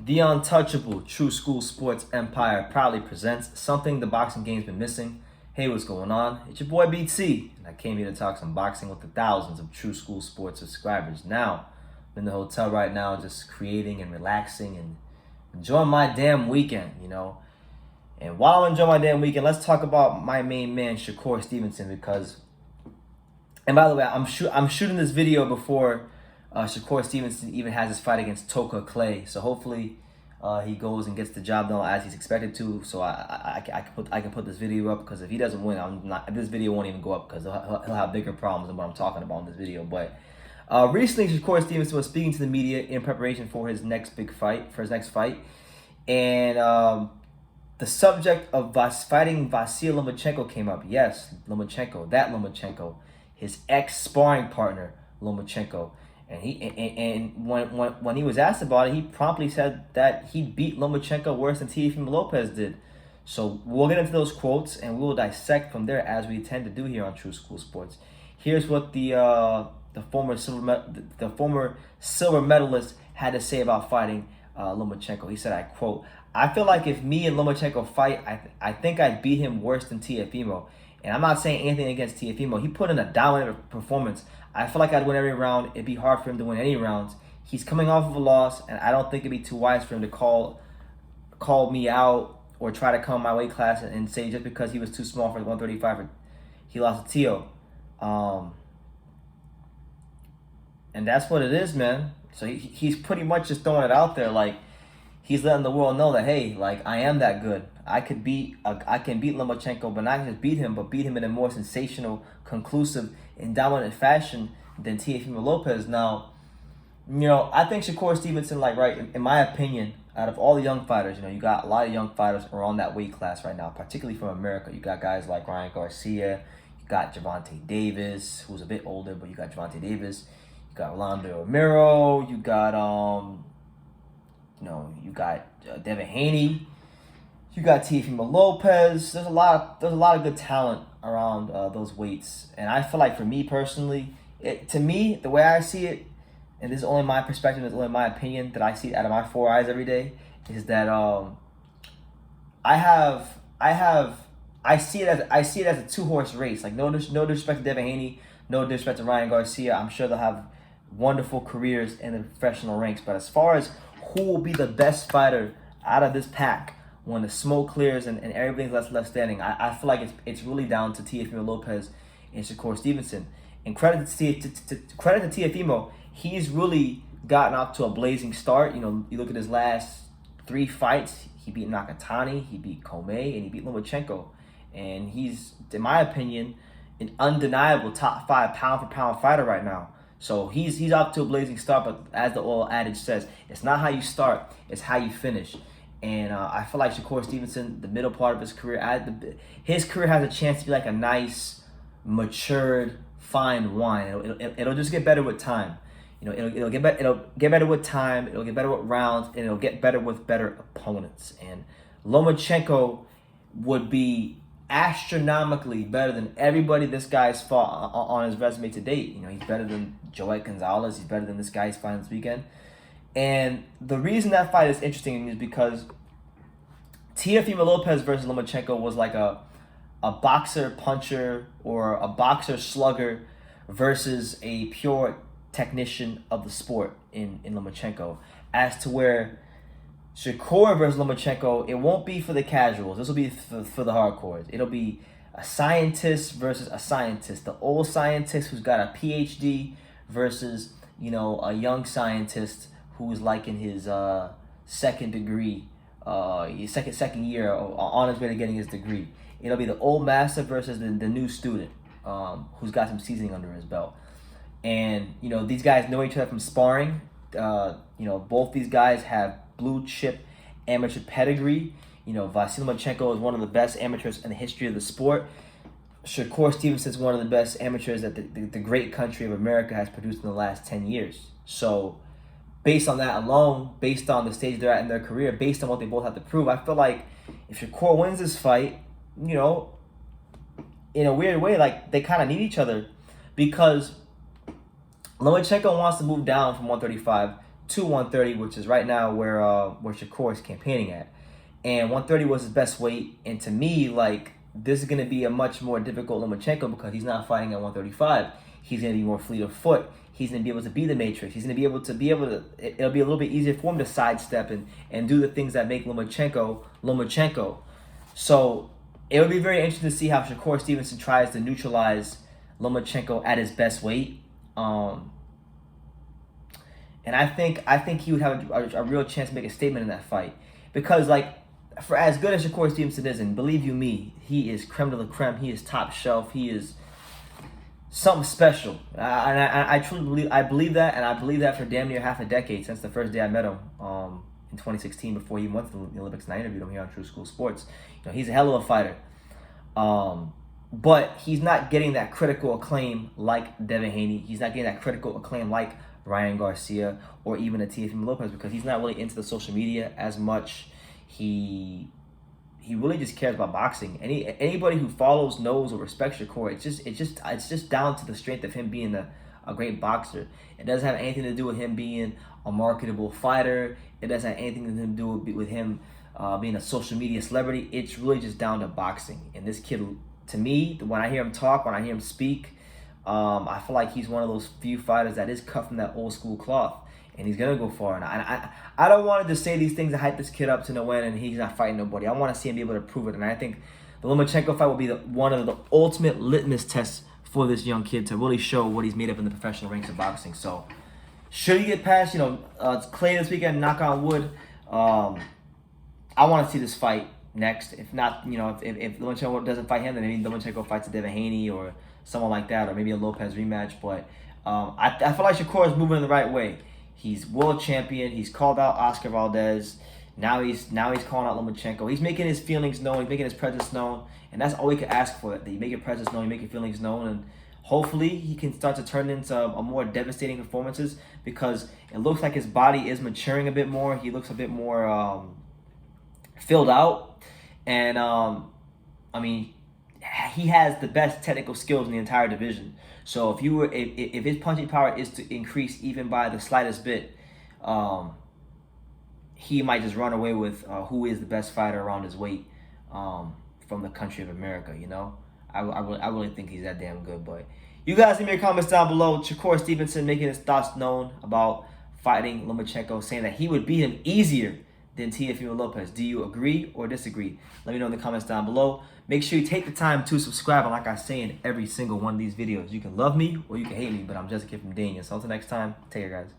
The untouchable True School Sports Empire proudly presents something the boxing game's been missing. Hey, what's going on? It's your boy BT, and I came here to talk some boxing with the thousands of True School Sports subscribers. Now, I'm in the hotel right now, just creating and relaxing and enjoying my damn weekend. And while I'm enjoying my damn weekend, let's talk about my main man, Shakur Stevenson, because. And by the way, I'm shooting this video before Shakur Stevenson even has his fight against Toka Clay. So hopefully he goes and gets the job done as he's expected to. So I can put this video up, because if he doesn't win, this video won't even go up, because he'll have bigger problems than what I'm talking about in this video. But recently, Shakur Stevenson was speaking to the media in preparation for his next fight, and the subject of fighting Vasyl Lomachenko came up. Yes, Lomachenko, his ex-sparring partner, Lomachenko. And when he was asked about it, he promptly said that he beat Lomachenko worse than Teofimo Lopez did. So we'll get into those quotes and we will dissect from there, as we tend to do here on True School Sports. Here's what the former silver medalist had to say about fighting Lomachenko. He said, I quote, "I feel like if me and Lomachenko fight, I think I'd beat him worse than Teofimo. And I'm not saying anything against Teofimo. He put in a dominant performance. I feel like I'd win every round. It'd be hard for him to win any rounds. He's coming off of a loss, and I don't think it'd be too wise for him to call me out or try to come my weight class and say just because he was too small for 135, he lost to Teo." And that's what it is, man. So he's pretty much just throwing it out there, like he's letting the world know that, hey, like, I am that good. I can beat Lomachenko, but not just beat him, but beat him in a more sensational, conclusive, and dominant fashion than Teofimo Lopez. Now, I think Shakur Stevenson, in my opinion, out of all the young fighters, you got a lot of young fighters around that weight class right now, particularly from America. You got guys like Ryan Garcia, you got Gervonta Davis, who's a bit older, but you got Gervonta Davis, you got Rolando Romero, you got you got Devin Haney, you got Teofimo Lopez. There's a lot of good talent around those weights, and I feel like, for me personally, to me, the way I see it, and this is only my perspective, it's only my opinion that I see it out of my four eyes every day, is that I see it as a two-horse race. Like, no disrespect to Devin Haney, no disrespect to Ryan Garcia. I'm sure they'll have wonderful careers in the professional ranks, but as far as who will be the best fighter out of this pack when the smoke clears and everything's left standing, I feel like it's really down to Teofimo Lopez and Shakur Stevenson. And credit to Teofimo, he's really gotten off to a blazing start. You look at his last three fights, he beat Nakatani, he beat Komei, and he beat Lomachenko. And he's, in my opinion, an undeniable top 5 pound-for-pound fighter right now. So he's off to a blazing start, but as the old adage says, it's not how you start, it's how you finish. And I feel like Shakur Stevenson, the middle part of his career, his career has a chance to be like a nice, matured, fine wine. It'll just get better with time. It'll get better with time. It'll get better with rounds, and it'll get better with better opponents. And Lomachenko would be astronomically better than everybody this guy's fought on his resume to date. He's better than Joet Gonzalez. He's better than this guy's fighting this weekend. And the reason that fight is interesting is because Teofimo Lopez versus Lomachenko was like a boxer puncher or a boxer slugger versus a pure technician of the sport in Lomachenko. As to where Shakur versus Lomachenko, it won't be for the casuals. This will be for the hardcores. It'll be a scientist versus a scientist. The old scientist who's got a PhD versus, a young scientist who's like in his second degree, second year, on his way to getting his degree. It'll be the old master versus the new student who's got some seasoning under his belt. And, these guys know each other from sparring. Both these guys have blue chip amateur pedigree. Vasyl Lomachenko is one of the best amateurs in the history of the sport. Shakur Stevenson is one of the best amateurs that the great country of America has produced in the last 10 years. So based on that alone, based on the stage they're at in their career, based on what they both have to prove, I feel like if Shakur wins this fight, in a weird way, like, they kind of need each other, because Lomachenko wants to move down from 135 to 130, which is right now where Shakur is campaigning at. And 130 was his best weight. And to me, like, this is going to be a much more difficult Lomachenko because he's not fighting at 135. He's going to be more fleet of foot. He's going to be able to be the matrix. He's going to be able to, it'll be a little bit easier for him to sidestep and do the things that make Lomachenko. So it would be very interesting to see how Shakur Stevenson tries to neutralize Lomachenko at his best weight. And I think he would have a real chance to make a statement in that fight. Because, like, for as good as Shakur Stevenson is, and believe you me, he is creme de la creme. He is top shelf. He is something special. I truly believe that, and I believe that for damn near half a decade since the first day I met him in 2016 before he went to the Olympics, and I interviewed him here on True School Sports. You know, he's a hell of a fighter. But he's not getting that critical acclaim like Devin Haney. He's not getting that critical acclaim like Ryan Garcia or even a Teofimo Lopez because he's not really into the social media as much. He really just cares about boxing. Anybody who follows, knows, or respects Shakur, it's just down to the strength of him being a great boxer. It doesn't have anything to do with him being a marketable fighter. It doesn't have anything to do with him being a social media celebrity. It's really just down to boxing. And this kid, to me, when I hear him talk, when I hear him speak, I feel like he's one of those few fighters that is cut from that old school cloth. And he's going to go far. And I don't want to just say these things and hype this kid up to no end and he's not fighting nobody. I want to see him be able to prove it. And I think the Lomachenko fight will be one of the ultimate litmus tests for this young kid to really show what he's made of in the professional ranks of boxing. So, should he get past, it's Clay this weekend, knock on wood, I want to see this fight next. If not, if Lomachenko doesn't fight him, then maybe Lomachenko fights a Devin Haney or someone like that, or maybe a Lopez rematch. But I feel like Shakur is moving in the right way. He's world champion. He's called out Oscar Valdez. Now he's calling out Lomachenko. He's making his feelings known. He's making his presence known. And that's all we can ask for. That you make your presence known, you make your feelings known. And hopefully he can start to turn into a more devastating performances because it looks like his body is maturing a bit more. He looks a bit more filled out. And, he has the best technical skills in the entire division. So if his punching power is to increase even by the slightest bit, he might just run away with who is the best fighter around his weight from the country of America. I really think he's that damn good. But you guys leave me your comments down below. Shakur Stevenson making his thoughts known about fighting Lomachenko, saying that he would beat him easier than Teofimo Lopez. Do you agree or disagree? Let me know in the comments down below. Make sure you take the time to subscribe. And like I say in every single one of these videos, you can love me or you can hate me, but I'm just a kid from Dania. So until next time, take care, guys.